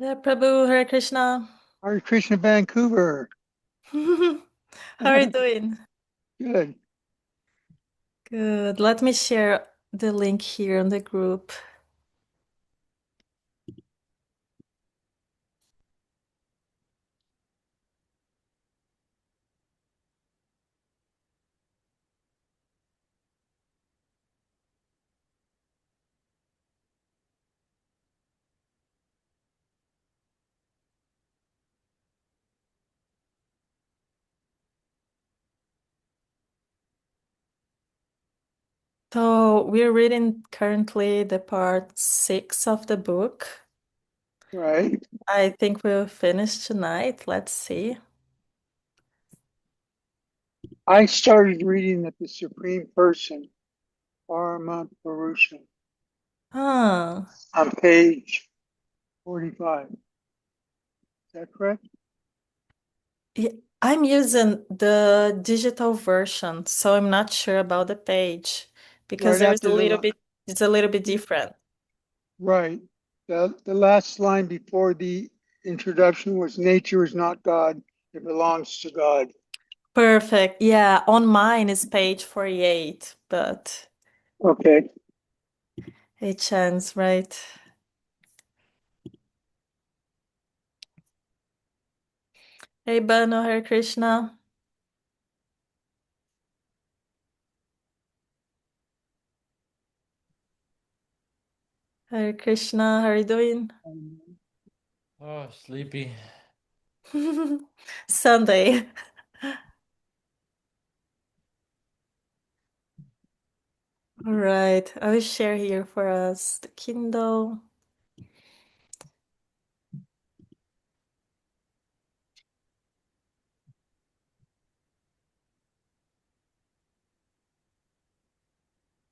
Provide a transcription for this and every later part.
Yeah, Prabhu, Hare Krishna. Hare Krishna, Vancouver. How are you doing? Good. Good. Let me share the link here in the group. So we're reading currently the part 6 of the book. Right. I think we'll finish tonight. Let's see. I started reading that the Supreme Person, Parama Purusha, Ah, on page 45. Is that correct? yeah, I'm using the digital version, so I'm not sure about the page because Right there is a after little bit, it's a little bit different. right. The last line before the introduction was nature is not God, it belongs to God. Perfect. Yeah, on mine is page 48, but Okay. a chance, right? Hey, Bano, Hare Krishna. Hare Krishna, how are you doing? Oh, sleepy. Sunday. All right, I will share here for us the Kindle.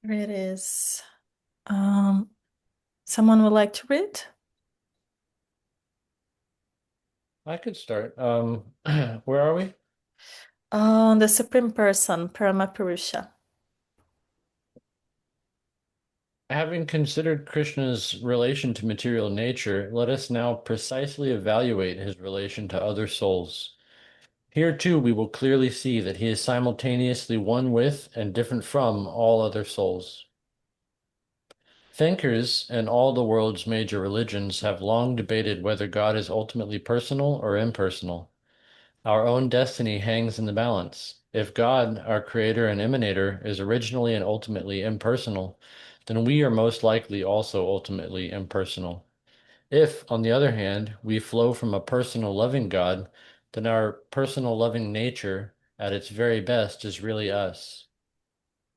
Here it is. Um, Someone would like to read? I could start. Where are we? The Supreme Person, Paramapurusha. Having considered Krishna's relation to material nature, let us now precisely evaluate his relation to other souls. Here too we will clearly see that he is simultaneously one with and different from all other souls. Thinkers in all the world's major religions have long debated whether God is ultimately personal or impersonal. Our own destiny hangs in the balance. If God, our creator and emanator, is originally and ultimately impersonal, then we are most likely also ultimately impersonal. If, on the other hand, we flow from a personal loving God, then our personal loving nature, at its very best, is really us.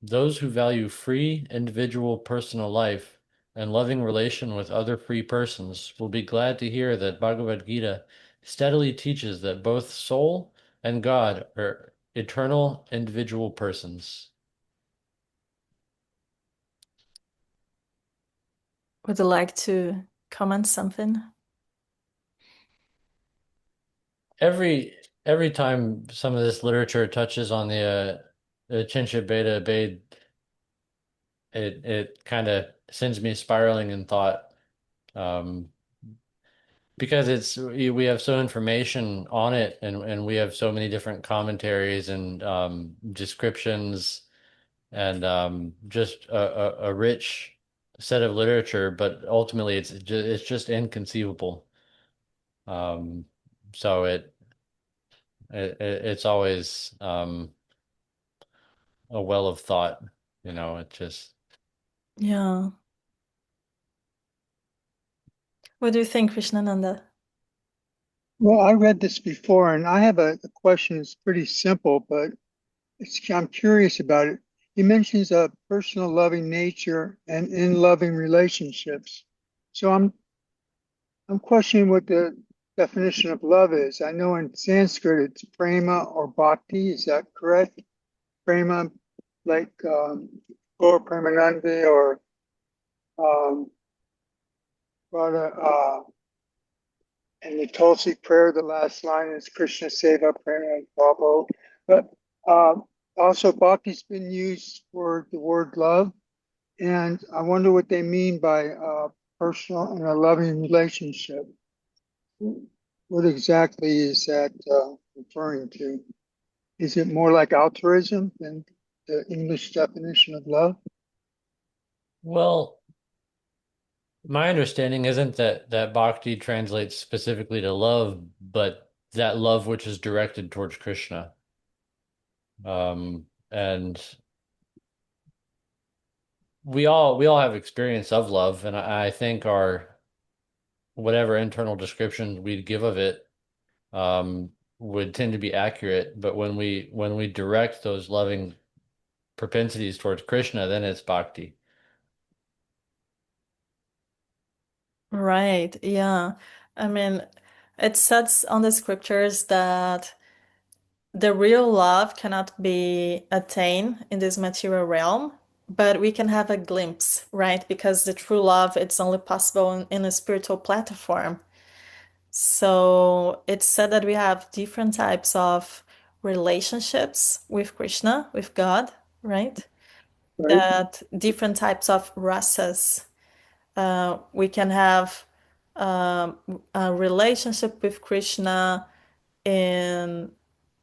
Those who value free, individual personal life and loving relation with other free persons will be glad to hear that Bhagavad-gita steadily teaches that both soul and God are eternal individual persons. Would you like to comment something? Every time some of this literature touches on the Chincha Beta Abade, it kind of sends me spiraling in thought. Um, because we have so information on it and we have so many different commentaries and descriptions and just a rich set of literature, but ultimately it's just inconceivable. Um, so it's always a well of thought, it just Yeah. What do you think, Krishnananda? Well, I read this before and I have a question that's pretty simple, but I'm curious about it. He mentions a personal loving nature and in loving relationships. So I'm questioning what the definition of love is. I know in Sanskrit it's prema or bhakti. Is that correct? Prema, like Gaur Premanande or um, Radha, in the Tulsi prayer, the last line is Krishna Seva Prema Bhavo. But um, also bhakti's been used for the word love. And I wonder what they mean by personal and a loving relationship. What exactly is that referring to? Is it more like altruism than the English definition of love? Well, my understanding isn't that bhakti translates specifically to love, but that love which is directed towards Krishna. And we all have experience of love, and I think our whatever internal description we'd give of it would tend to be accurate. But when we direct those loving propensities towards Krishna, then it's bhakti. Right. Yeah. I mean, it says on the scriptures that the real love cannot be attained in this material realm, but we can have a glimpse, right? Because the true love, it's only possible in a spiritual platform. So it's said that we have different types of relationships with Krishna, with God, right? Right? That different types of rasas. We can have um, a relationship with Krishna in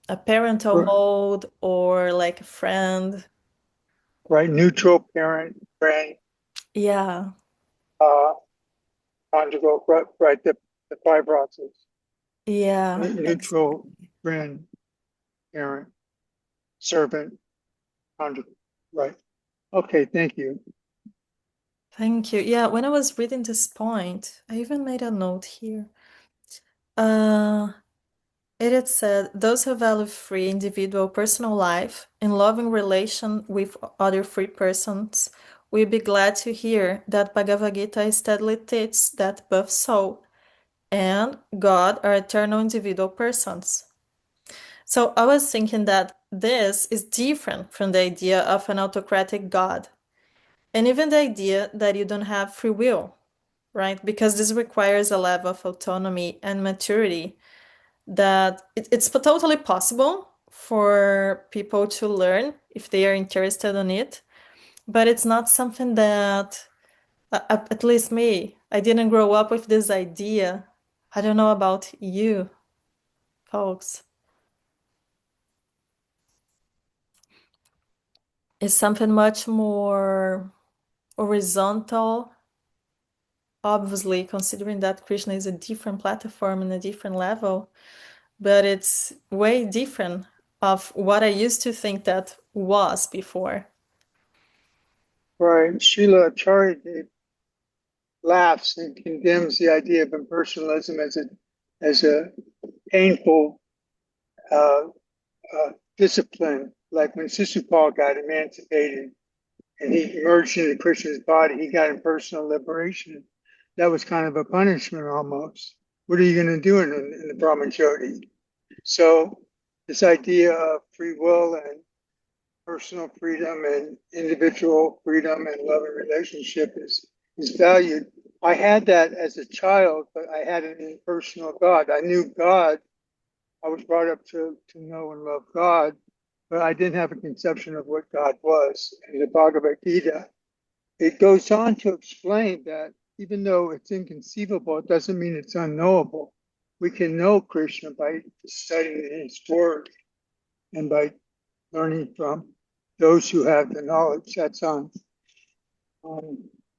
a parental R- mode or like a friend. Right? Neutral parent, friend, Yeah, uh, conjugal, right? The five rasas. yeah, Neutral exactly. friend, parent, servant, conjugal. Right. Okay, thank you. Thank you. Yeah, when I was reading this point, I even made a note here. Uh, it had said, those who value free individual personal life in loving relation with other free persons will be glad to hear that Bhagavad-gita steadily teaches that both soul and God are eternal individual persons. So I was thinking that this is different from the idea of an autocratic God, and even the idea that you don't have free will, right? Because this requires a level of autonomy and maturity that it's totally possible for people to learn if they are interested in it, but it's not something that, at least me, I didn't grow up with this idea. I don't know about you, folks. It's something much more horizontal, obviously, considering that Krishna is a different platform and a different level, but it's way different of what I used to think that was before. Right. Srila Acharya laughs and condemns the idea of impersonalism as a painful uh, discipline. Like when Sisupal got emancipated and he emerged into Krishna's body, he got impersonal liberation. That was kind of a punishment almost. What are you going to do in the Brahmajyoti? So this idea of free will and personal freedom and individual freedom and love and relationship is valued. I had that as a child, but I had an impersonal God. I knew God. I was brought up to know and love God, but I didn't have a conception of what God was. In the Bhagavad-gita, it goes on to explain that even though it's inconceivable, it doesn't mean it's unknowable. We can know Krishna by studying his word and by learning from those who have the knowledge. That's on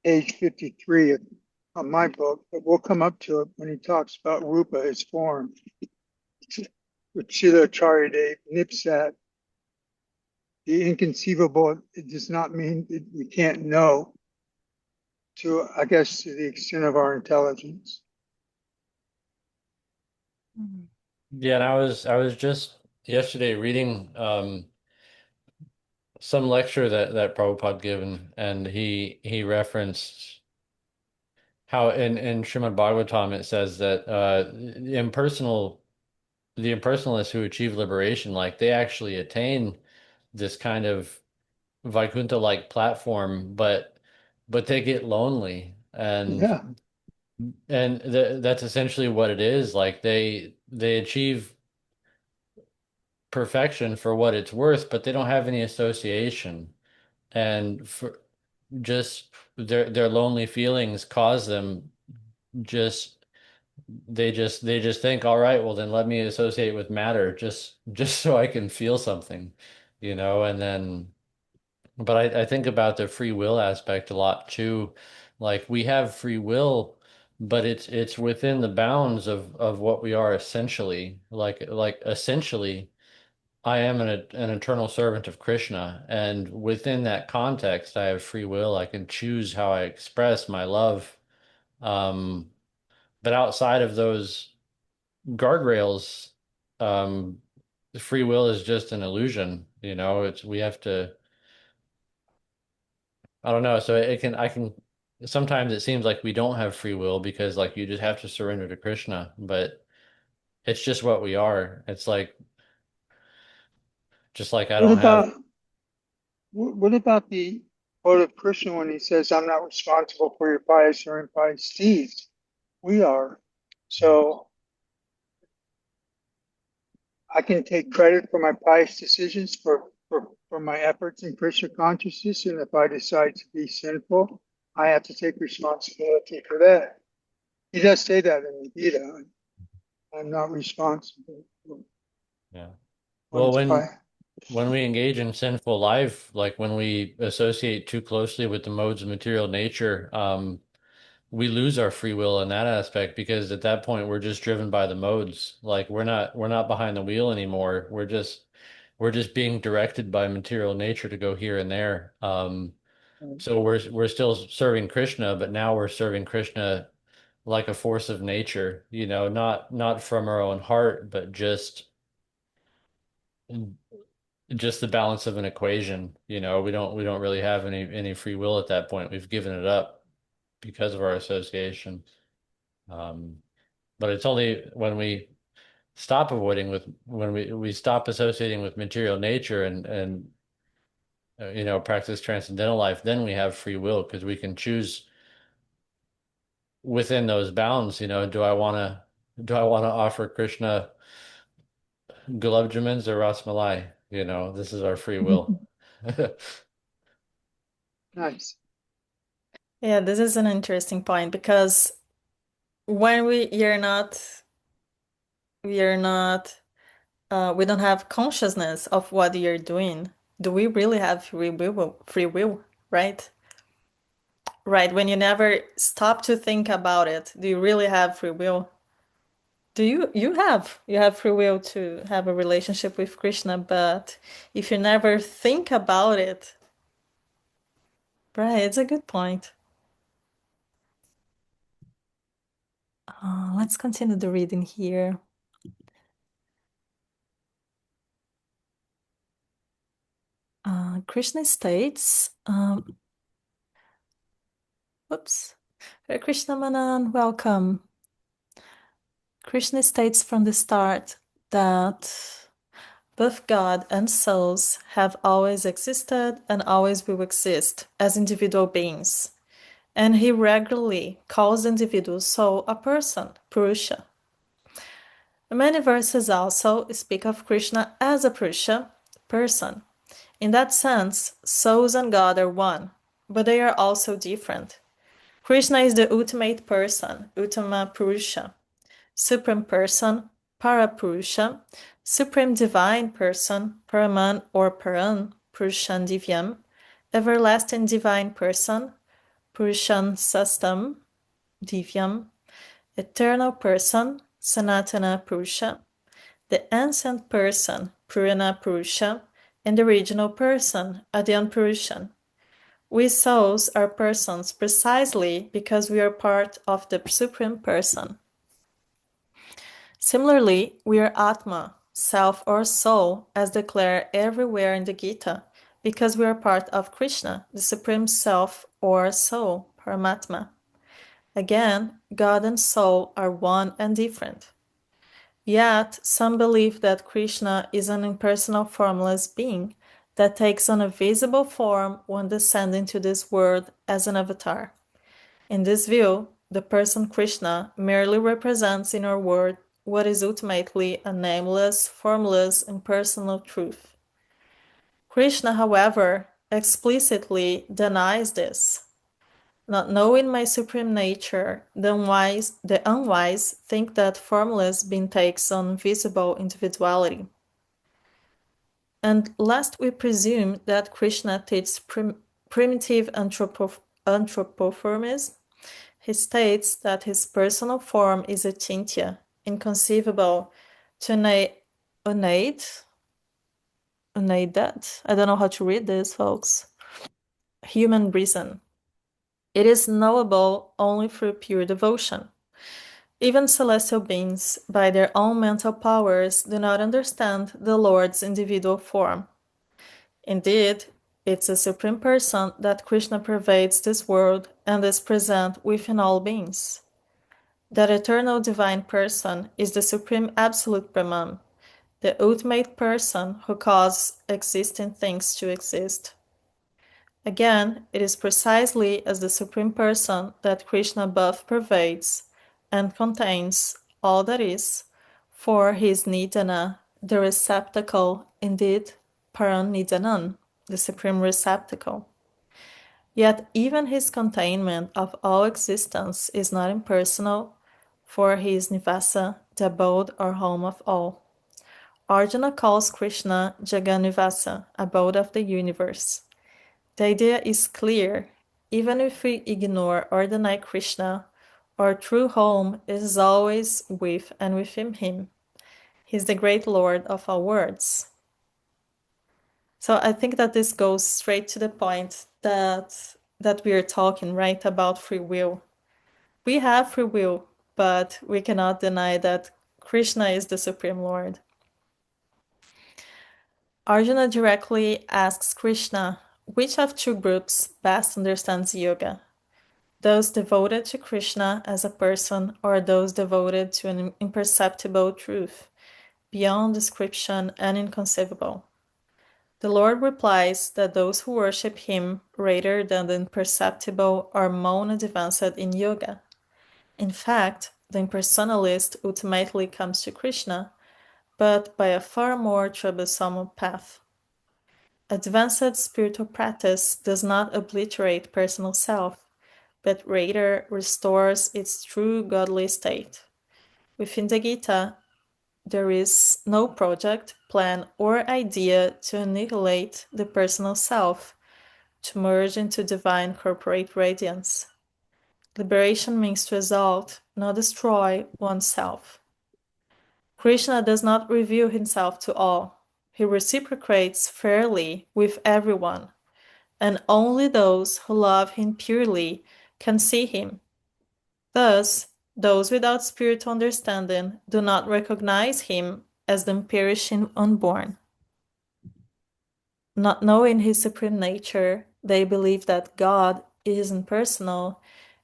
page 53 of my book, but we'll come up to it when he talks about Rupa, his form, which Srila nips at. The inconceivable, it does not mean that we can't know to, I guess, to the extent of our intelligence. Mhm. Yeah, and I was just yesterday reading some lecture that Prabhupada given, and he referenced how in Srimad Bhagavatam it says that the impersonalists who achieve liberation, like they actually attain this kind of Vaikuntha-like platform, but they get lonely, Yeah, and that's essentially what it is. Like they achieve perfection for what it's worth, but they don't have any association, and for just their lonely feelings cause them just they just think, all right, well then let me associate with matter just so I can feel something, and then but I think about the free will aspect a lot too. Like we have free will, but it's within the bounds of what we are essentially. Like essentially, I am an eternal servant of Krishna, and within that context, I have free will. I can choose how I express my love. Um, but outside of those guardrails, um, free will is just an illusion. It's we have to. I don't know. So I can. Sometimes it seems like we don't have free will because like you just have to surrender to Krishna, but it's just what we are. It's like just like I What don't have. about what about the quote of Krishna when he says, "I'm not responsible for your pious or impious deeds. We are." So I can take credit for my pious decisions for my efforts in Krishna consciousness, and if I decide to be sinful, I have to take responsibility for that. He does say that in the Gita. I'm not responsible for Yeah. Well, one's pious. when we engage in sinful life, like when we associate too closely with the modes of material nature, we lose our free will in that aspect because at that point we're just driven by the modes. Like we're not behind the wheel anymore. We're just being directed by material nature to go here and there. So we're still serving Krishna, but now we're serving Krishna like a force of nature, not from our own heart, but just the balance of an equation. We don't really have any free will at that point. We've given it up because of our association. Um, but it's only when we stop avoiding with when we stop associating with material nature and practice transcendental life, then we have free will because we can choose within those bounds. Do I want to offer Krishna gulab jamins or ras malai? This is our free will. Nice. Yeah, this is an interesting point because when we don't have consciousness of what you're doing. Do we really have free will, right? Right, when you never stop to think about it, do you really have free will? Do you have free will to have a relationship with Krishna, but if you never think about it, right, it's a good point. Let's continue the reading here. Krishna states, whoops, Hare Krishna Manan, welcome. Krishna states from the start that both God and souls have always existed and always will exist as individual beings, and he regularly calls the individual soul a person, Purusha. Many verses also speak of Krishna as a Purusha, person. In that sense, souls and God are one, but they are also different. Krishna is the ultimate person, Uttama Purusha, supreme person, Parapurusha, supreme divine person, Paraman or Paran, Purushan Divyam, everlasting divine person, Purushan Sastam, Divyam, eternal person, Sanatana Purusha, the ancient person, Purana Purusha, and the original person, Adyan Purushan. We souls are persons precisely because we are part of the Supreme Person. Similarly, we are Atma, self or soul, as declared everywhere in the Gita, because we are part of Krishna, the Supreme Self or Soul, Paramatma. Again, God and soul are one and different. Yet, some believe that Krishna is an impersonal formless being that takes on a visible form when descending to this world as an avatar. In this view, the person Krishna merely represents in our world what is ultimately a nameless, formless, impersonal truth. Krishna, however, explicitly denies this. Not knowing my supreme nature, the unwise think that formless being takes on visible individuality. And last, we presume that Krishna teaches primitive anthropomorphism. He states that his personal form is achintya, inconceivable to unaided. I don't know how to read this, folks. Human reason. It is knowable only through pure devotion. Even celestial beings, by their own mental powers, do not understand the Lord's individual form. Indeed, it's a Supreme Person that Krishna pervades this world and is present within all beings. That eternal divine person is the Supreme Absolute Brahman, the ultimate person who causes existing things to exist. Again, it is precisely as the Supreme Person that Krishna both pervades and contains all that is, for he is Nidana, the receptacle, indeed, Paranidanan, the supreme receptacle. Yet even his containment of all existence is not impersonal, for he is Nivasa, the abode or home of all. Arjuna calls Krishna Jaganivasa, abode of the universe. The idea is clear. Even if we ignore or deny Krishna, our true home is always with and within him. He is the great Lord of all worlds. So I think that this goes straight to the point that we are talking, right, about free will. We have free will, but we cannot deny that Krishna is the Supreme Lord. Arjuna directly asks Krishna, which of two groups best understands yoga? Those devoted to Krishna as a person or those devoted to an imperceptible truth, beyond description and inconceivable? The Lord replies that those who worship him rather than the imperceptible are more advanced in yoga. In fact, the impersonalist ultimately comes to Krishna, but by a far more troublesome path. Advanced spiritual practice does not obliterate personal self, but rather restores its true godly state. Within the Gita, there is no project, plan, or idea to annihilate the personal self, to merge into divine corporate radiance. Liberation means to exalt, not destroy oneself. Krishna does not reveal himself to all. He reciprocates fairly with everyone, and only those who love him purely can see him. Thus, those without spiritual understanding do not recognize him as the perishing unborn. Not knowing his supreme nature, they believe that God is impersonal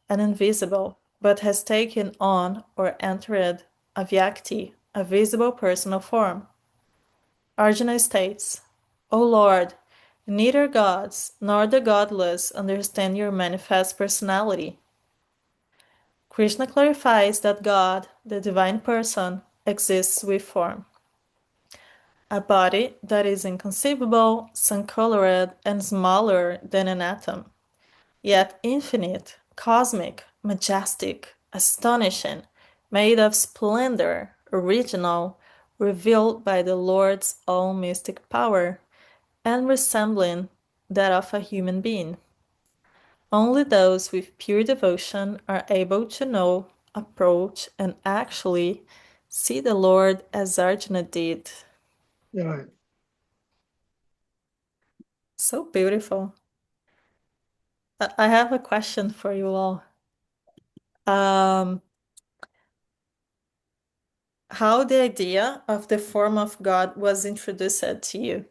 and invisible, but has taken on or entered a vyakti, a visible personal form. Arjuna states, O Lord, neither gods nor the godless understand your manifest personality. Krishna clarifies that God, the divine person, exists with form. A body that is inconceivable, sun-colored, and smaller than an atom, yet infinite, cosmic, majestic, astonishing, made of splendor, original, revealed by the Lord's own mystic power, and resembling that of a human being. Only those with pure devotion are able to know, approach, and actually see the Lord as Arjuna did. Yeah. So beautiful. I have a question for you all. Um, how the idea of the form of God was introduced to you?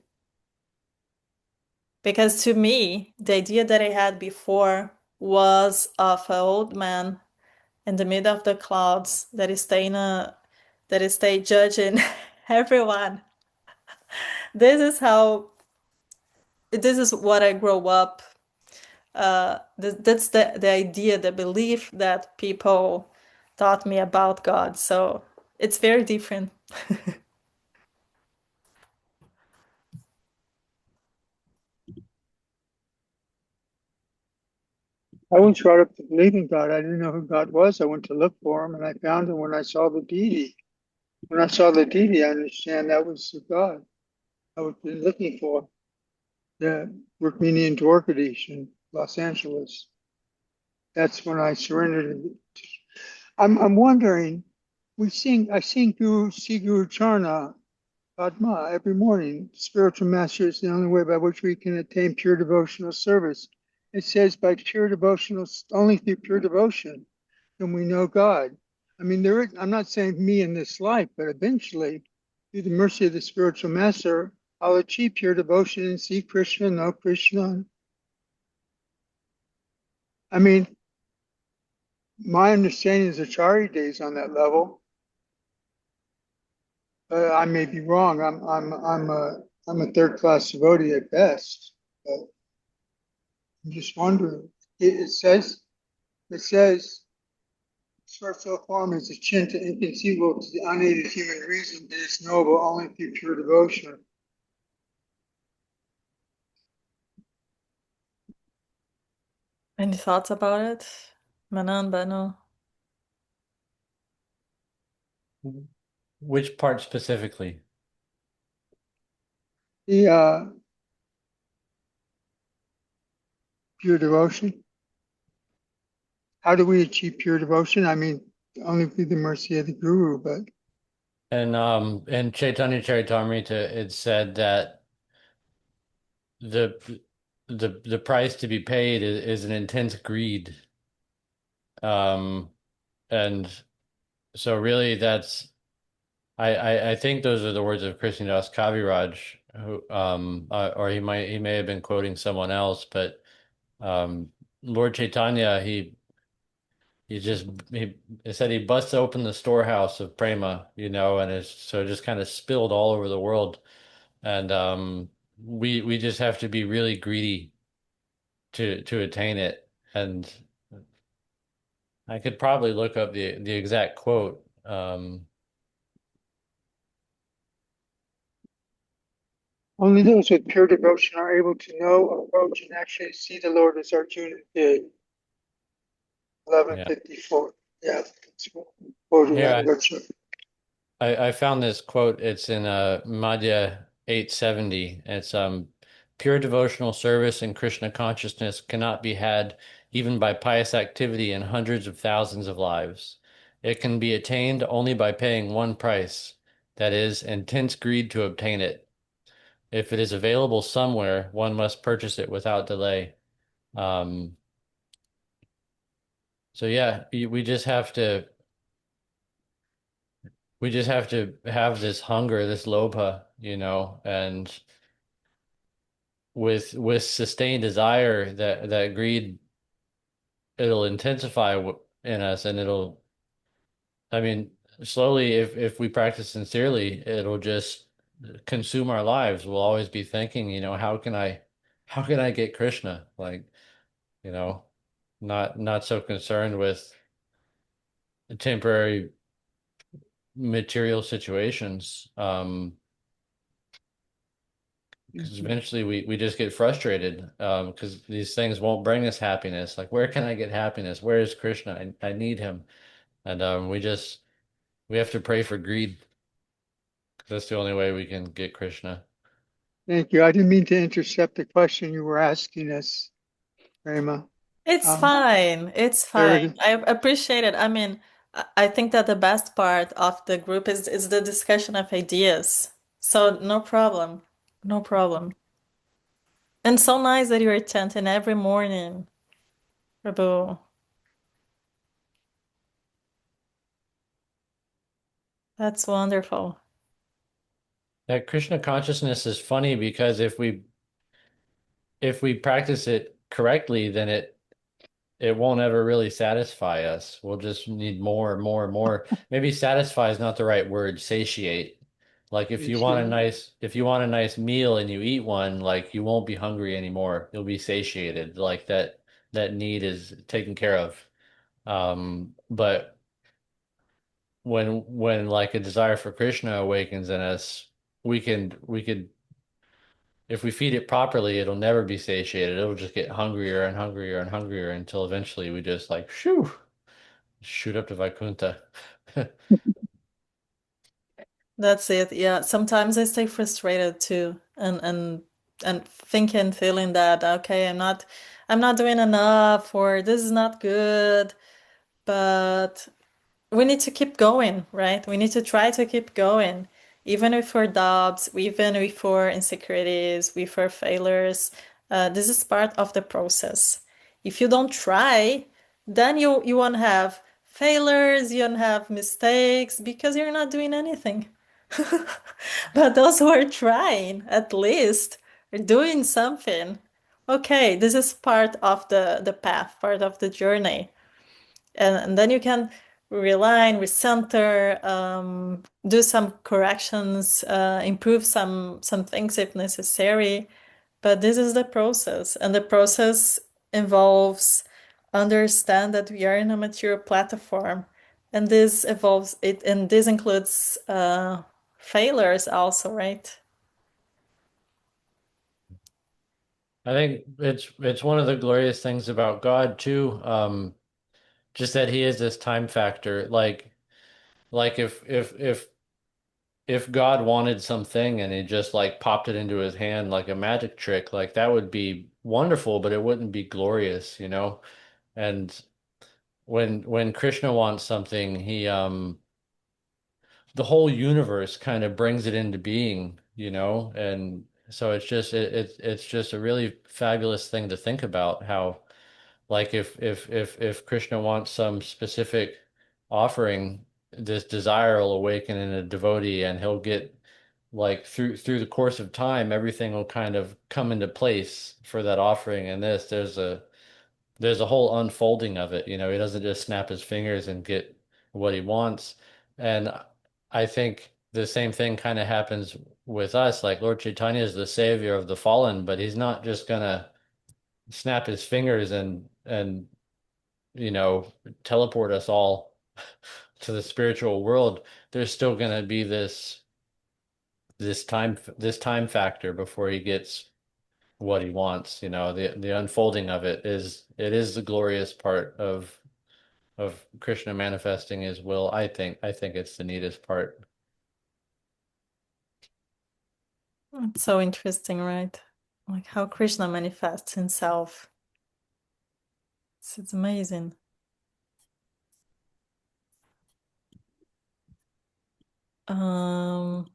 Because to me, the idea that I had before was of an old man in the middle of the clouds that is stay judging everyone. This is how this is what I grow up. That's the idea, the belief that people taught me about God. So it's very different. I was brought up to believe in God. I didn't know who God was. I went to look for him, and I found him when I saw the deity. When I saw the deity, I understand that was the God I was been looking for. The Rukmini and Dwarkadish in Los Angeles. That's when I surrendered. I'm wondering. I sing Guru see Guru Charna Padma every morning. Spiritual master is the only way by which we can attain pure devotional service. It says by pure devotional, only through pure devotion can we know God. I mean, I'm not saying me in this life, but eventually, through the mercy of the spiritual master, I'll achieve pure devotion and see Krishna, know Krishna. I mean, my understanding is Acharya days on that level. I may be wrong. I'm a third class devotee at best. But I'm just wondering. It says spiritual form is akin to inconceivable to the unaided human reason. It is knowable only through pure devotion. Any thoughts about it? Manan, Banu? Which part specifically? The pure devotion. How do we achieve pure devotion? I mean, only through the mercy of the Guru, but And in Chaitanya Charitamrita, it said that the the price to be paid is an intense greed. Um, and so really that's I think those are the words of Krishnadas Kaviraj, who or he may have been quoting someone else, but Lord Chaitanya he just he said he busts open the storehouse of prema, and it just kind of spilled all over the world. And we just have to be really greedy to attain it. And I could probably look up the exact quote. only those with pure devotion are able to know, approach, and actually see the Lord as Arjuna did. Yeah. 1154. Yeah, it's quoting Here that literature. I found this quote. It's in Madhya 870. It's pure devotional service and Krishna consciousness cannot be had even by pious activity in hundreds of thousands of lives. It can be attained only by paying one price, that is, intense greed to obtain it. If it is available somewhere, one must purchase it without delay. Um, so yeah, we just have to have this hunger, this lobha, and with sustained desire, that greed, it'll intensify in us, and I mean, slowly, if we practice sincerely, it'll just consume our lives. We'll always be thinking, how can I get Krishna? Like, you know, not so concerned with temporary material situations. Because eventually we just get frustrated, because these things won't bring us happiness. Like, where can I get happiness? Where is Krishna? I need him. And we have to pray for greed, 'cause that's the only way we can get Krishna. Thank you. I didn't mean to intercept the question you were asking us, Rema. It's fine. It's fine. Very I appreciate it. I mean, I think that the best part of the group is the discussion of ideas. So no problem. No problem. And so nice that you're chanting every morning, Prabhu. That's wonderful. That Krishna consciousness is funny because if we practice it correctly, then it won't ever really satisfy us. We'll just need more and more and more. Maybe satisfy is not the right word, satiate. Like appreciated. if you want a nice meal and you eat one, like you won't be hungry anymore. You'll be satiated. Like that need is taken care of. But when like a desire for Krishna awakens in us, we could if we feed it properly, it'll never be satiated. It'll just get hungrier and hungrier and hungrier until eventually we just like shoo, shoot up to Vaikuntha. That's it. Yeah. Sometimes I stay frustrated too, and thinking, feeling that okay, I'm not doing enough, or this is not good. But we need to keep going, right? We need to try to keep going, even with our doubts, even with our insecurities, with our failures. This is part of the process. If you don't try, then you won't have failures, you won't have mistakes because you're not doing anything. But those who are trying, at least, are doing something. Okay, this is part of the path, part of the journey, and then you can realign, recenter, do some corrections, improve some things if necessary. But this is the process, and the process involves understand that we are in a mature platform, and this evolves it, and this includes failures also, right? I think it's one of the glorious things about God too. Just that he is this time factor. Like if God wanted something and he just like popped it into his hand like a magic trick, like that would be wonderful, but it wouldn't be glorious, you know? And when Krishna wants something, he the whole universe kind of brings it into being, you know? And so it's just a really fabulous thing to think about how like if Krishna wants some specific offering, this desire will awaken in a devotee and he'll get like through the course of time, everything will kind of come into place for that offering. And there's a whole unfolding of it. You know, he doesn't just snap his fingers and get what he wants. And I think the same thing kind of happens with us. Like Lord Chaitanya is the savior of the fallen, but he's not just gonna snap his fingers and you know teleport us all to the spiritual world. There's still gonna be this time factor before he gets what he wants. You know, the unfolding of it is the glorious part of Krishna manifesting his will. I think it's the neatest part. It's so interesting, right? Like how Krishna manifests himself. It's amazing. Um,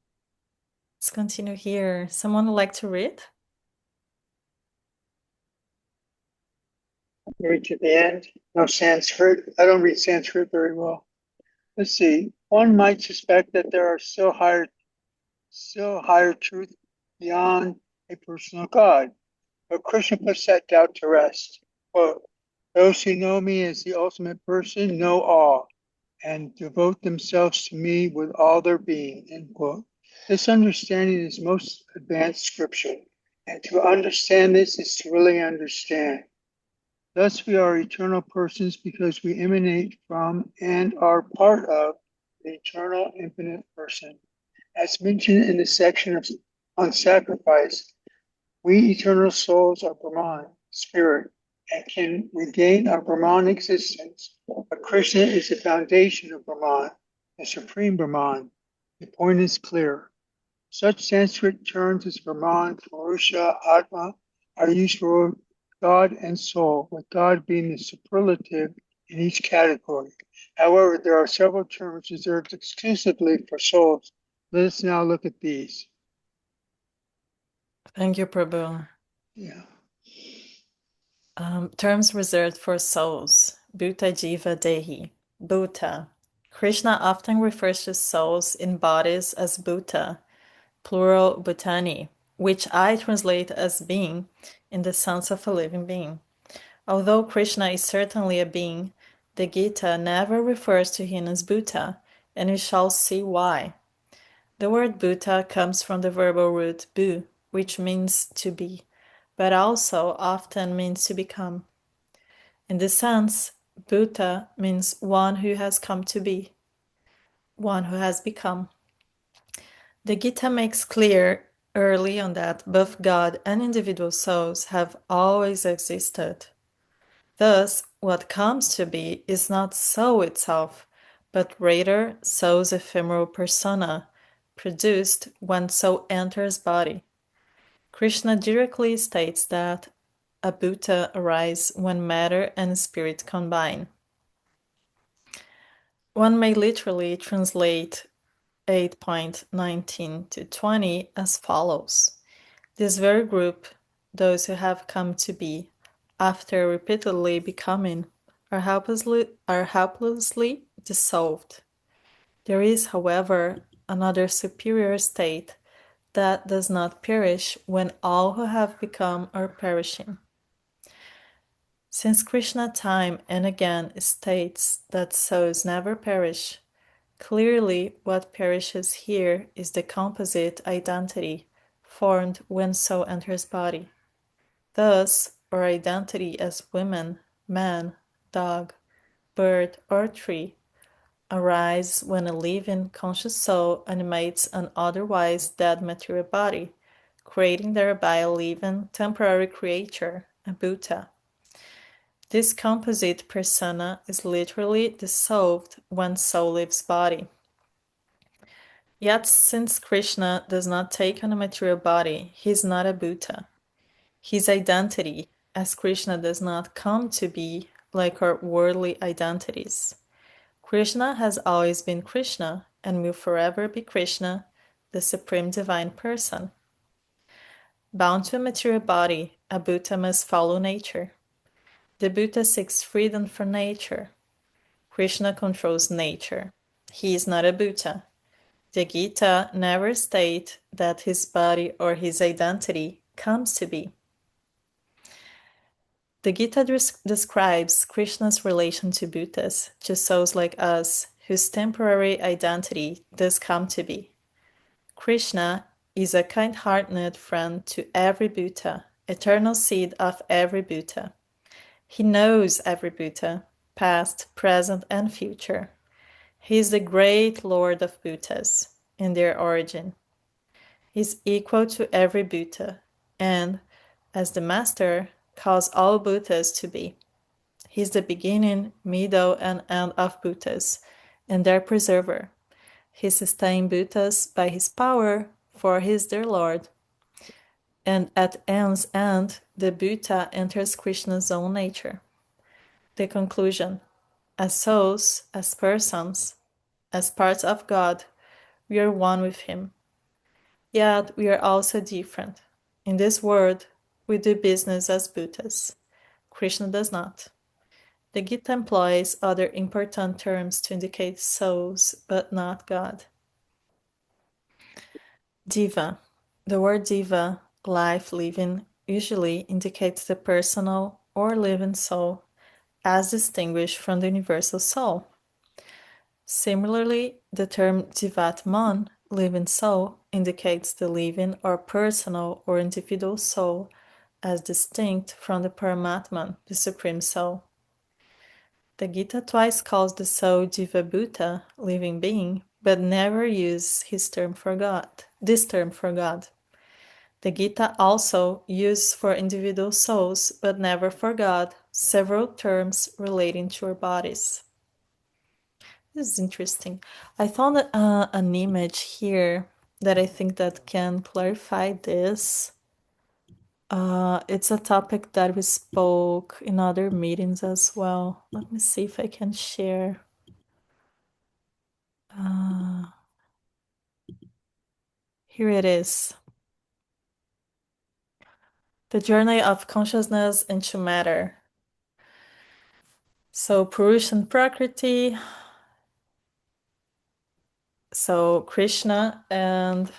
let's continue here. Someone would like to read? Read to the end. No Sanskrit. I don't read Sanskrit very well. Let's see. One might suspect that there are still higher truth beyond a personal God. But Krishna puts that doubt to rest. Quote, those who know me as the ultimate person know all and devote themselves to me with all their being. End quote. This understanding is most advanced scripture. And to understand this is to really understand. Thus, we are eternal persons because we emanate from and are part of the eternal, infinite person. As mentioned in the section on sacrifice, we eternal souls are Brahman, spirit, and can regain our Brahman existence. But Krishna is the foundation of Brahman, the supreme Brahman. The point is clear. Such Sanskrit terms as Brahman, Purusha, Atma are used for God and soul, with God being the superlative in each category. However, there are several terms reserved exclusively for souls. Let us now look at these. Thank you, Prabhu. Yeah. Terms reserved for souls. Bhuta Jiva Dehi. Bhuta. Krishna often refers to souls in bodies as Bhuta, plural Bhutani, which I translate as being in the sense of a living being. Although Krishna is certainly a being, the Gita never refers to him as Bhuta, and we shall see why. The word Bhuta comes from the verbal root bhu, which means to be, but also often means to become. In this sense, Bhuta means one who has come to be, one who has become. The Gita makes clear early on that both God and individual souls have always existed. Thus, what comes to be is not soul itself, but rather soul's ephemeral persona, produced when soul enters body. Krishna directly states that a Bhuta arises when matter and spirit combine. One may literally translate 8.19 to 20 as follows. This very group, those who have come to be, after repeatedly becoming, are helplessly dissolved. There is, however, another superior state that does not perish when all who have become are perishing. Since Krishna time and again states that souls never perish, clearly what perishes here is the composite identity formed when soul enters body. Thus, our identity as woman, man, dog, bird, or tree arise when a living conscious soul animates an otherwise dead material body, creating thereby a living temporary creature, a Bhuta. This composite persona is literally dissolved when soul leaves body. Yet, since Krishna does not take on a material body, he is not a Bhuta. His identity, as Krishna, does not come to be like our worldly identities. Krishna has always been Krishna and will forever be Krishna, the Supreme Divine Person. Bound to a material body, a Bhuta must follow nature. The Bhuta seeks freedom from nature. Krishna controls nature. He is not a Bhuta. The Gita never states that his body or his identity comes to be. The Gita describes Krishna's relation to Bhutas, to souls like us, whose temporary identity does come to be. Krishna is a kind-hearted friend to every Bhuta, eternal seed of every Bhuta. He knows every Bhuta, past, present, and future. He is the great Lord of Bhutas in their origin. He is equal to every Bhuta, and, as the Master, calls all Bhutas to be. He is the beginning, middle, and end of Bhutas, and their preserver. He sustains Bhutas by his power, for he is their Lord. And at end's end, the Bhuta enters Krishna's own nature. The conclusion: as souls, as persons, as parts of God, we are one with him. Yet we are also different. In this world, we do business as Bhutas. Krishna does not. The Gita employs other important terms to indicate souls, but not God. Diva. The word diva, life, living, usually indicates the personal or living soul, as distinguished from the universal soul. Similarly, the term Jivatman, living soul, indicates the living or personal or individual soul as distinct from the Paramatman, the Supreme Soul. The Gita twice calls the soul Jivabhuta, living being, but never uses this term for God. The Gita also uses for individual souls, but never for God, several terms relating to our bodies. This is interesting. I found an image here that I think that can clarify this. It's a topic that we spoke in other meetings as well. Let me see if I can share. Here it is. The journey of consciousness into matter. So Purush and Prakriti. So Krishna and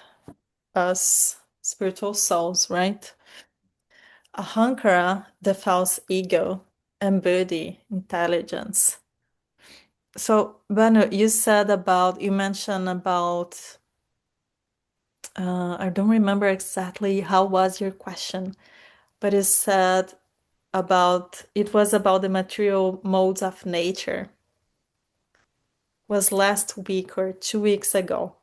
us spiritual souls, right? Ahankara, the false ego, and Buddhi, intelligence. So, Banu, you mentioned about, I don't remember exactly how was your question, but it said it was about the material modes of nature. Was last week or 2 weeks ago.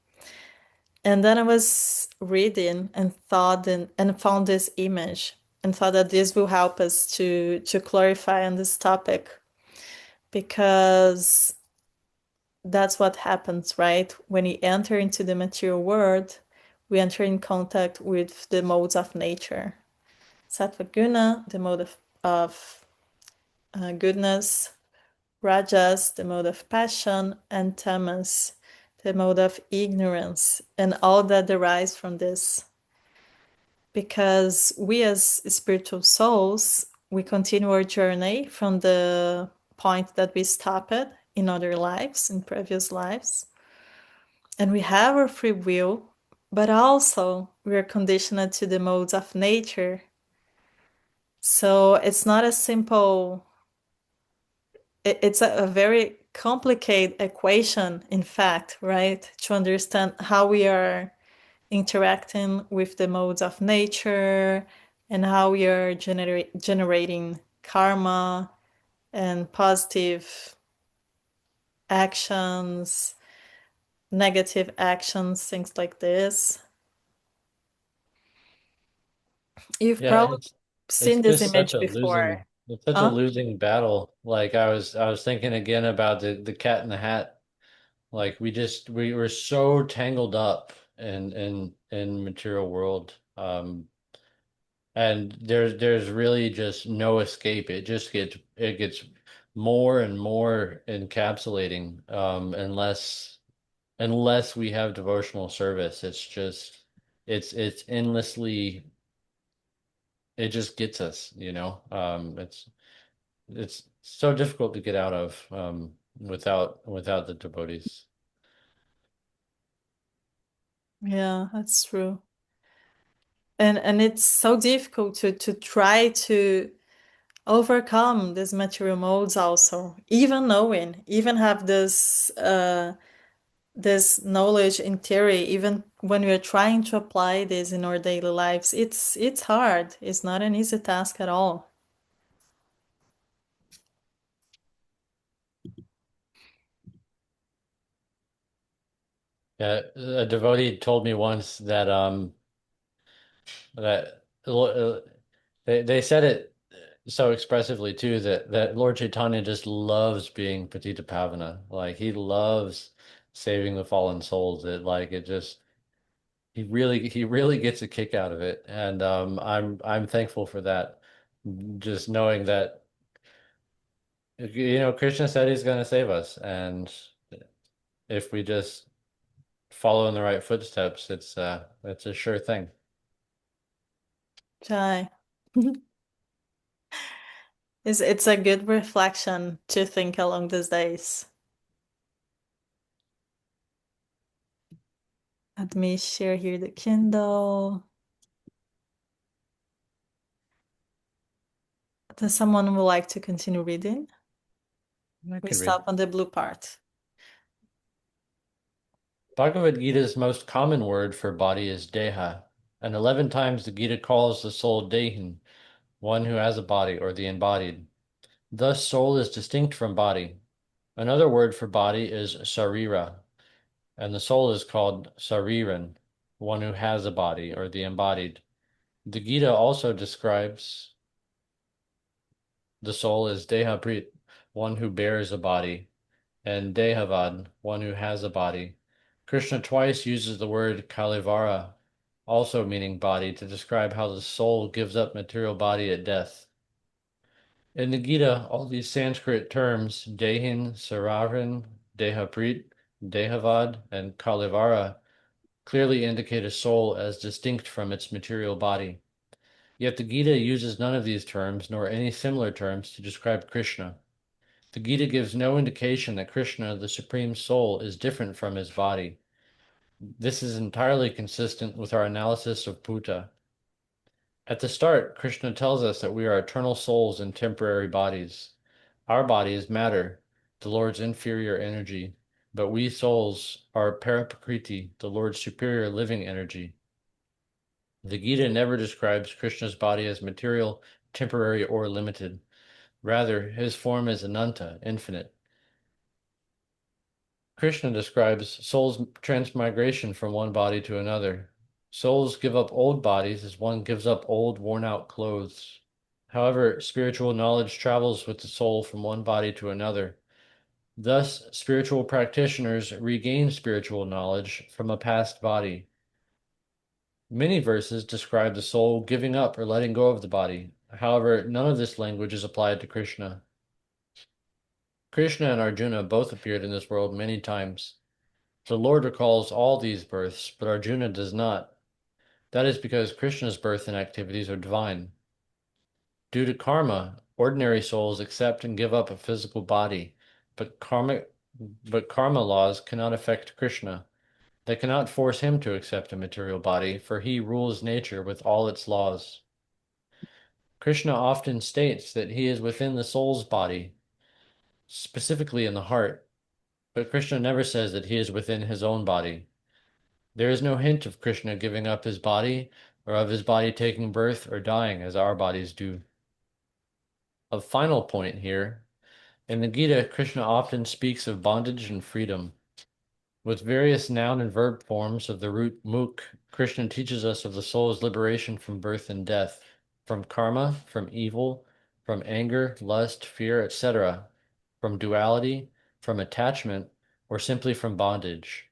And then I was reading and thought and found this image and thought that this will help us to clarify on this topic because that's what happens, right? When we enter into the material world, we enter in contact with the modes of nature. Sattva guna, the mode of goodness, rajas, the mode of passion, and tamas, the mode of ignorance, and all that derives from this. Because we as spiritual souls, we continue our journey from the point that we stopped at in other lives, in previous lives. And we have our free will, but also we are conditioned to the modes of nature. So it's not a simple, it's a very complicated equation, in fact, right? To understand how we are interacting with the modes of nature and how we are generating karma and positive actions, negative actions, things like this. You've Yeah, probably it's seen this just such image a before. Huh? losing battle. Like I was thinking again about the cat in the hat. Like we were so tangled up in material world. And there's really just no escape. It gets more and more encapsulating, unless we have devotional service. It's endlessly, it just gets us, it's so difficult to get out of, without the devotees. Yeah, that's true. And it's so difficult to try to overcome these material modes also, even knowing, even have this knowledge in theory, even when we're trying to apply this in our daily lives, it's hard. It's not an easy task at all. Yeah, a devotee told me once that they said it so expressively too, that Lord Chaitanya just loves being Patita Pavana. Like he loves saving the fallen souls. It just he really gets a kick out of it, and I'm thankful for that. Just knowing that Krishna said he's going to save us, and if we just follow in the right footsteps, it's a sure thing. Jai. It's a good reflection to think along these days. Let me share here the Kindle. Does someone would like to continue reading? I We could read. stop on the blue part. Bhagavad-gita's most common word for body is deha, and 11 times the Gita calls the soul dehin, one who has a body, or the embodied. Thus, soul is distinct from body. Another word for body is sarira, and the soul is called sariran, one who has a body, or the embodied. The Gita also describes the soul as dehaprit, one who bears a body, and dehavad, one who has a body. Krishna twice uses the word kalivara, also meaning body, to describe how the soul gives up material body at death. In the Gita, all these Sanskrit terms, dehin, sararin, dehaprit, dehavad, and kalivara, clearly indicate a soul as distinct from its material body. Yet the Gita uses none of these terms, nor any similar terms, to describe Krishna. The Gita gives no indication that Krishna, the Supreme Soul, is different from his body. This is entirely consistent with our analysis of Bhuta. At the start, Krishna tells us that we are eternal souls in temporary bodies. Our body is matter, the Lord's inferior energy, but we souls are Paraprakriti, the Lord's superior living energy. The Gita never describes Krishna's body as material, temporary, or limited. Rather, his form is ananta, infinite. Krishna describes soul's transmigration from one body to another. Souls give up old bodies as one gives up old, worn-out clothes. However, spiritual knowledge travels with the soul from one body to another. Thus, spiritual practitioners regain spiritual knowledge from a past body. Many verses describe the soul giving up or letting go of the body. However, none of this language is applied to Krishna. Krishna and Arjuna both appeared in this world many times. The Lord recalls all these births, but Arjuna does not. That is because Krishna's birth and activities are divine. Due to karma, ordinary souls accept and give up a physical body, but karma laws cannot affect Krishna. They cannot force him to accept a material body, for he rules nature with all its laws. Krishna often states that he is within the soul's body, specifically in the heart, but Krishna never says that he is within his own body. There is no hint of Krishna giving up his body, or of his body taking birth or dying as our bodies do. A final point here. In the Gita, Krishna often speaks of bondage and freedom. With various noun and verb forms of the root muk, Krishna teaches us of the soul's liberation from birth and death, from karma, from evil, from anger, lust, fear, etc., from duality, from attachment, or simply from bondage.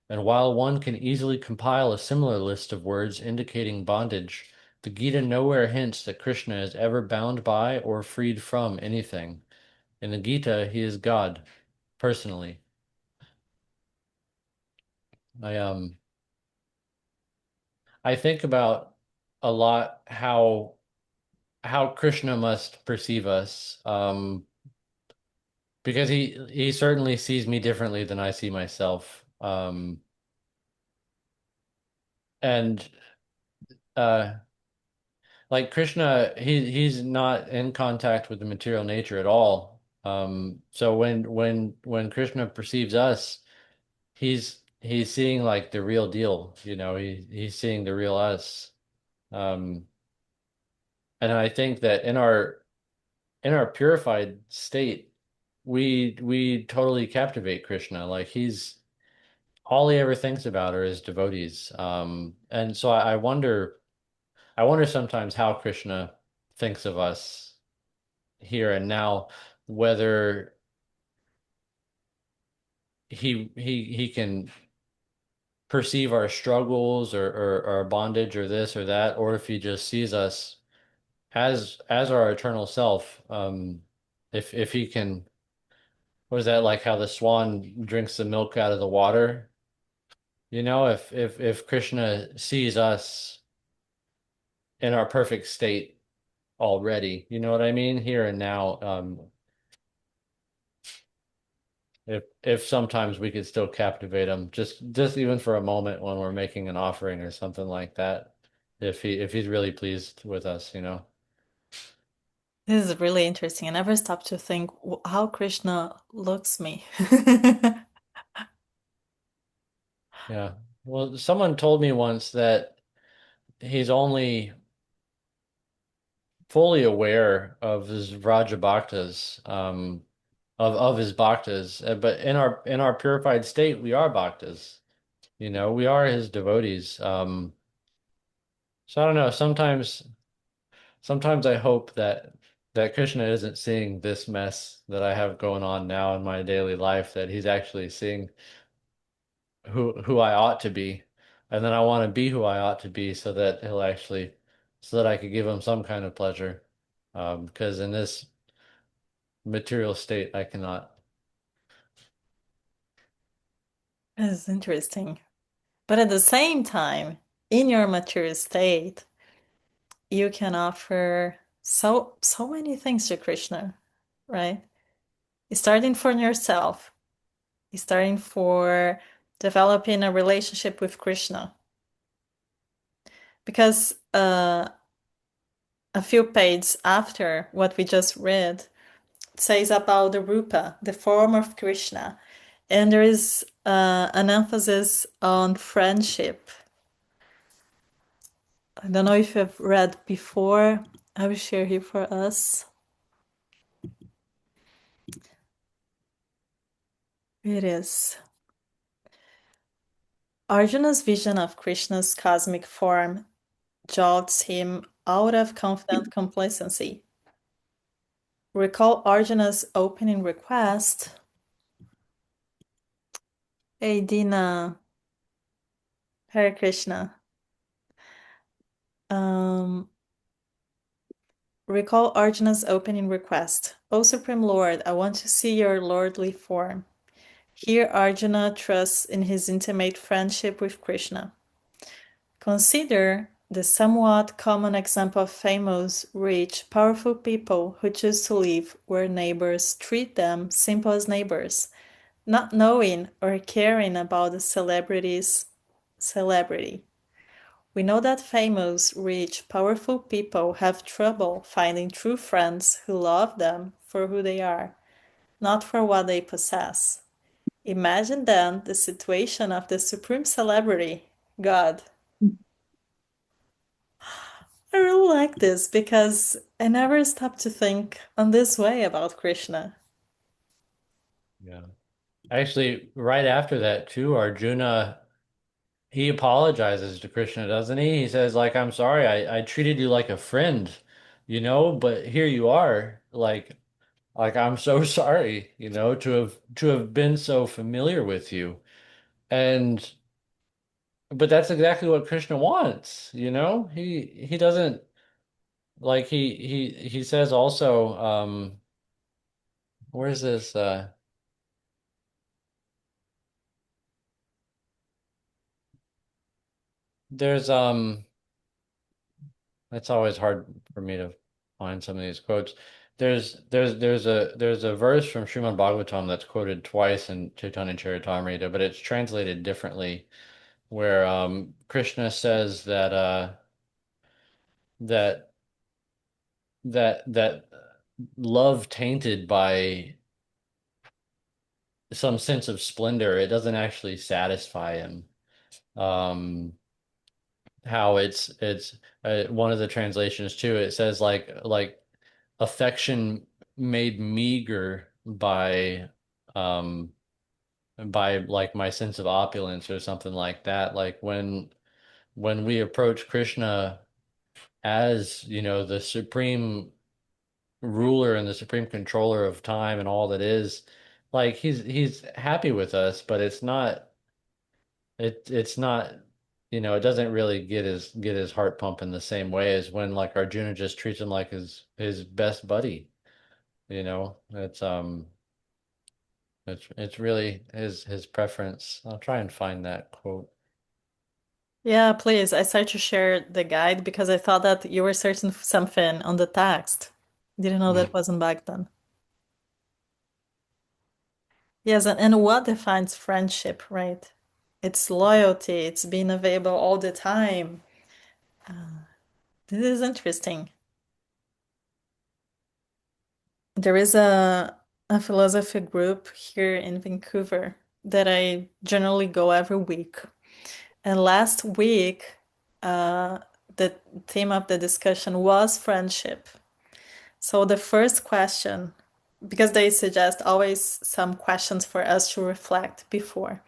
And while one can easily compile a similar list of words indicating bondage, the Gita nowhere hints that Krishna is ever bound by or freed from anything. In the Gita, he is God, personally. I I think about a lot how Krishna must perceive us, because he certainly sees me differently than I see myself, and uh, like Krishna, he's not in contact with the material nature at all. So when Krishna perceives us, he's seeing like the real deal, he's seeing the real us. Um, and I think that in our purified state, we totally captivate Krishna. Like he's all he ever thinks about are his devotees. And so I wonder sometimes how Krishna thinks of us here and now, whether he can perceive our struggles or our bondage or this or that, or if he just sees us as our eternal self. If he can, what is that, like how the swan drinks the milk out of the water? If Krishna sees us in our perfect state already, you know what I mean? Here and now, if sometimes we could still captivate him, just even for a moment when we're making an offering or something like that, if he's really pleased with us. This is really interesting. I never stopped to think how Krishna looks me. Yeah. Well, someone told me once that he's only fully aware of his Vraja bhaktas, of his bhaktas, but in our purified state, we are bhaktas. We are his devotees. So I don't know. Sometimes I hope that Krishna isn't seeing this mess that I have going on now in my daily life, that he's actually seeing who I ought to be. And then I want to be who I ought to be so that I could give him some kind of pleasure. Because in this material state, I cannot. This is interesting. But at the same time, in your mature state, you can offer so many things to Krishna, right? Starting from yourself, starting for developing a relationship with Krishna. Because a few pages after what we just read, it says about the Rupa, the form of Krishna. And there is an emphasis on friendship. I don't know if you've read before. I will share here for us. It is. Arjuna's vision of Krishna's cosmic form jolts him out of confident complacency. Recall Arjuna's opening request. Hey Dina, Hare Krishna. Um, Recall Arjuna's opening request. O Supreme Lord, I want to see your lordly form. Here Arjuna trusts in his intimate friendship with Krishna. Consider the somewhat common example of famous, rich, powerful people who choose to live where neighbors treat them simple as neighbors, not knowing or caring about the celebrity's celebrity. We know that famous, rich, powerful people have trouble finding true friends who love them for who they are, not for what they possess. Imagine then the situation of the supreme celebrity, God. I really like this because I never stopped to think on this way about Krishna. Yeah. Actually, right after that too, Arjuna, he apologizes to Krishna, doesn't he? He says, like, I'm sorry, I treated you like a friend, but here you are. Like I'm so sorry, to have been so familiar with you. And but that's exactly what Krishna wants, you know? He doesn't like he says also, where's this there's it's always hard for me to find some of these quotes. There's a verse from Srimad Bhagavatam that's quoted twice in Chaitanya Charitamrita, but it's translated differently, where Krishna says that that love tainted by some sense of splendor, it doesn't actually satisfy him. Um, how it's one of the translations too. It says like affection made meager by like my sense of opulence or something like that. Like when we approach Krishna as, the supreme ruler and the supreme controller of time and all that is, like he's happy with us, but it's not, it doesn't really get his heart pumping the same way as when like Arjuna just treats him like his best buddy. It's really his preference. I'll try and find that quote. Yeah, please. I started to share the guide because I thought that you were searching for something on the text. Didn't know that wasn't back then. Yes, and what defines friendship, right? It's loyalty, it's being available all the time. This is interesting. There is a philosophy group here in Vancouver that I generally go every week. And last week, uh, the theme of the discussion was friendship. So the first question, because they suggest always some questions for us to reflect before.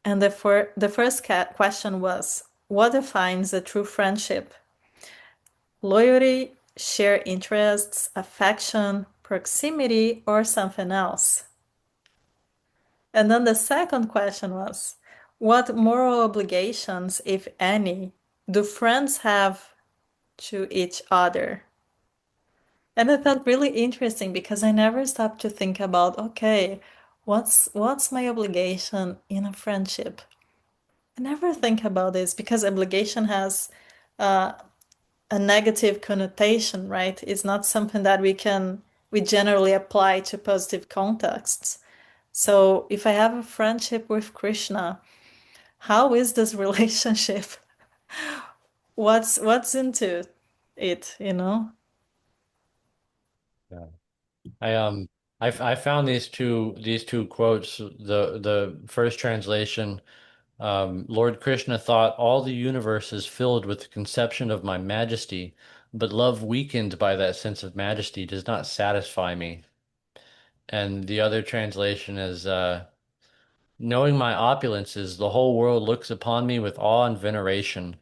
And the first question was, what defines a true friendship? Loyalty, shared interests, affection, proximity, or something else? And then the second question was, what moral obligations, if any, do friends have to each other? And I felt really interesting because I never stopped to think about, okay, what's my obligation in a friendship? I never think about this because obligation has uh, a negative connotation, right? It's not something that we generally apply to positive contexts. So if I have a friendship with Krishna, how is this relationship? What's into it, you know? Yeah. I found these two quotes. The first translation, Lord Krishna thought all the universe is filled with the conception of my majesty, but love weakened by that sense of majesty does not satisfy me. And the other translation is Knowing my opulences, the whole world looks upon me with awe and veneration.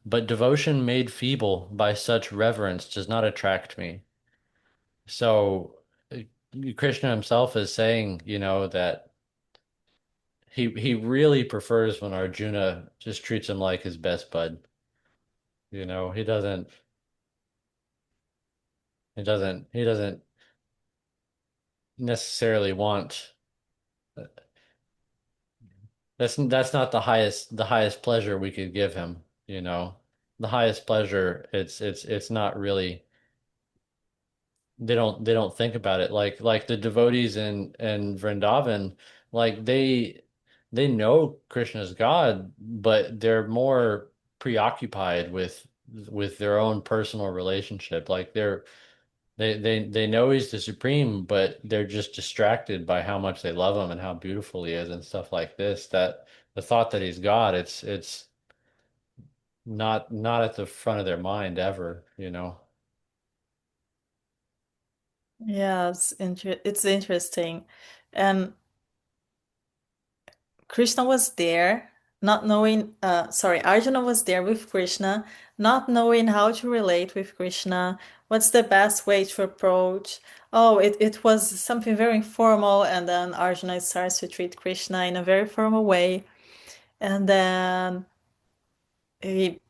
But devotion made feeble by such reverence does not attract me. So uh, Krishna himself is saying, that he really prefers when Arjuna just treats him like his best bud. He doesn't necessarily want that's not the highest pleasure we could give him, you know. The highest pleasure, it's not really they don't think about it like the devotees in Vrindavan, like they know Krishna's God, but they're more preoccupied with their own personal relationship. Like they know he's the supreme, but they're just distracted by how much they love him and how beautiful he is and stuff like this, that the thought that he's God, it's not at the front of their mind ever. Yeah, it's interesting. And Krishna was there, not knowing, sorry, Arjuna was there with Krishna, not knowing how to relate with Krishna, what's the best way to approach. Oh, it was something very informal, and then Arjuna starts to treat Krishna in a very formal way. And then he,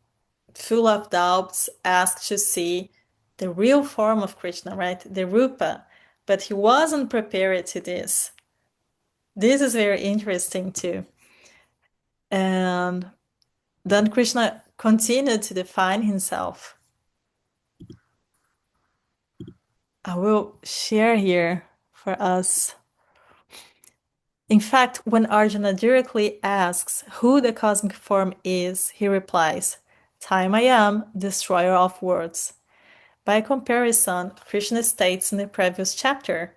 full of doubts, asked to see the real form of Krishna, right? The Rupa. But he wasn't prepared to this. This is very interesting too. And then Krishna continued to define himself. I will share here for us. In fact, when Arjuna directly asks who the cosmic form is, he replies, Time I am, destroyer of worlds. By comparison, Krishna states in the previous chapter,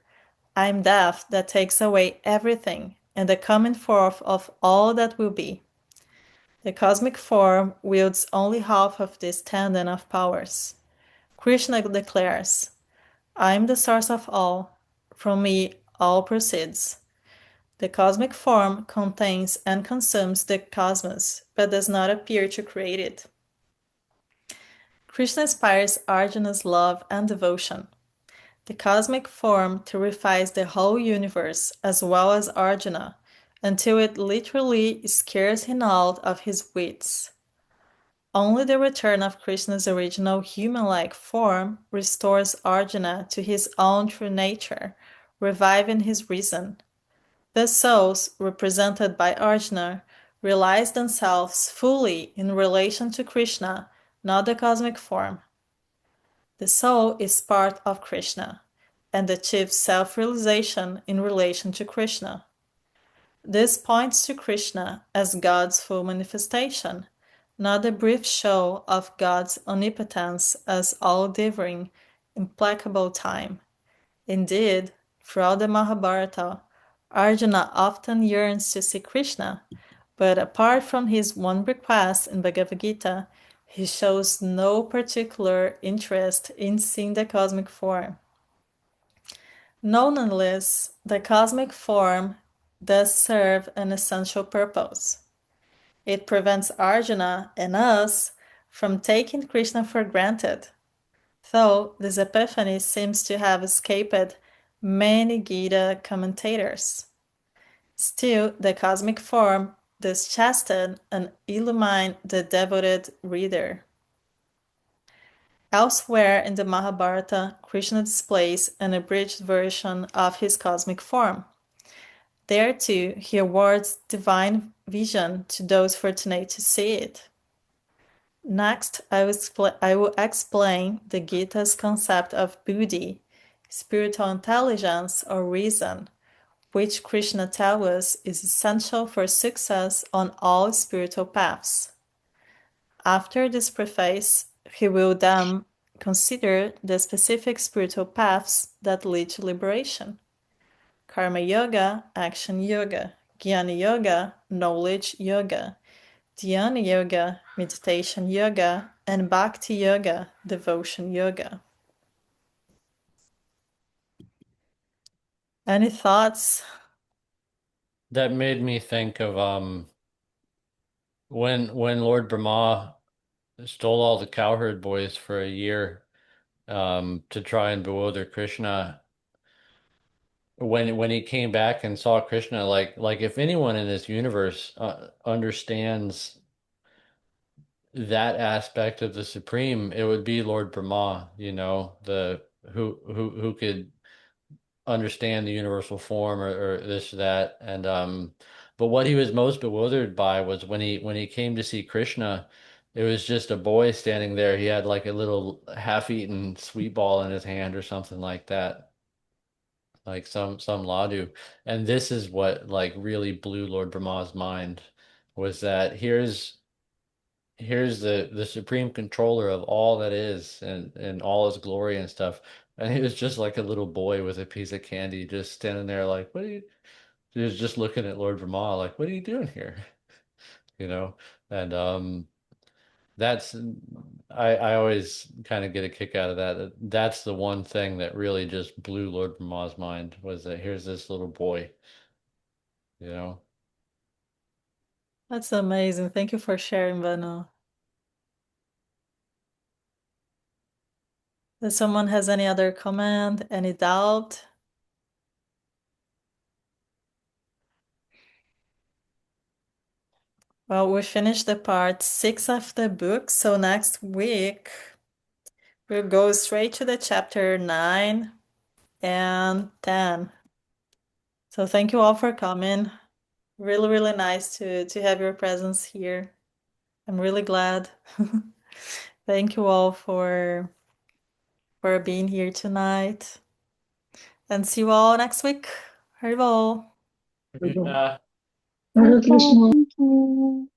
I am death that takes away everything, and the coming forth of all that will be. The cosmic form wields only half of this tandem of powers. Krishna declares, I am the source of all. From me all proceeds. The cosmic form contains and consumes the cosmos, but does not appear to create it. Krishna inspires Arjuna's love and devotion. The cosmic form terrifies the whole universe as well as Arjuna, until it literally scares him out of his wits. Only the return of Krishna's original human-like form restores Arjuna to his own true nature, reviving his reason. The souls, represented by Arjuna, realize themselves fully in relation to Krishna, not the cosmic form. The soul is part of Krishna and achieves self-realization in relation to Krishna. This points to Krishna as God's full manifestation, not the brief show of God's omnipotence as all-devouring, implacable time. Indeed, throughout the Mahabharata, Arjuna often yearns to see Krishna, but apart from his one request in Bhagavad-gita, he shows no particular interest in seeing the cosmic form. Nonetheless, the cosmic form does serve an essential purpose. It prevents Arjuna and us from taking Krishna for granted, though this epiphany seems to have escaped many Gita commentators. Still, the cosmic form does chasten and illumine the devoted reader. Elsewhere in the Mahabharata, Krishna displays an abridged version of his cosmic form. There too, he awards divine vision to those fortunate to see it. Next, I will explain the Gita's concept of buddhi, spiritual intelligence or reason, which Krishna tells us is essential for success on all spiritual paths. After this preface, he will then consider the specific spiritual paths that lead to liberation. Karma Yoga, Action Yoga, Jnana Yoga, Knowledge Yoga, Dhyana Yoga, Meditation Yoga, and Bhakti Yoga, Devotion Yoga. Any thoughts? That made me think of when Lord Brahma stole all the cowherd boys for a year to try and bewilder Krishna. When he came back and saw Krishna, like if anyone in this universe understands that aspect of the Supreme, it would be Lord Brahma, you know, the who could understand the universal form or this or that. And but what he was most bewildered by was when he came to see Krishna, it was just a boy standing there. He had like a little half-eaten sweet ball in his hand or something like that, like some ladu. And this is what like really blew Lord Brahma's mind, was that here's the supreme controller of all that is and all his glory and stuff. And he was just like a little boy with a piece of candy just standing there like, what are you? He was just looking at Lord Brahma like, what are you doing here? You know? And that's I always kind of get a kick out of that. That's the one thing that really just blew Lord Brahma's mind, was that here's this little boy, you know? That's amazing. Thank you for sharing, Vanu. If someone has any other comment, any doubt? Well, we finished the part 6 of the book, so next week we'll go straight to the chapter 9 and 10. So thank you all for coming. Really, really nice to have your presence here. I'm really glad. Thank you all for being here tonight. And see you all next week. Haribol. Krishna. Hare Krishna. Thank you.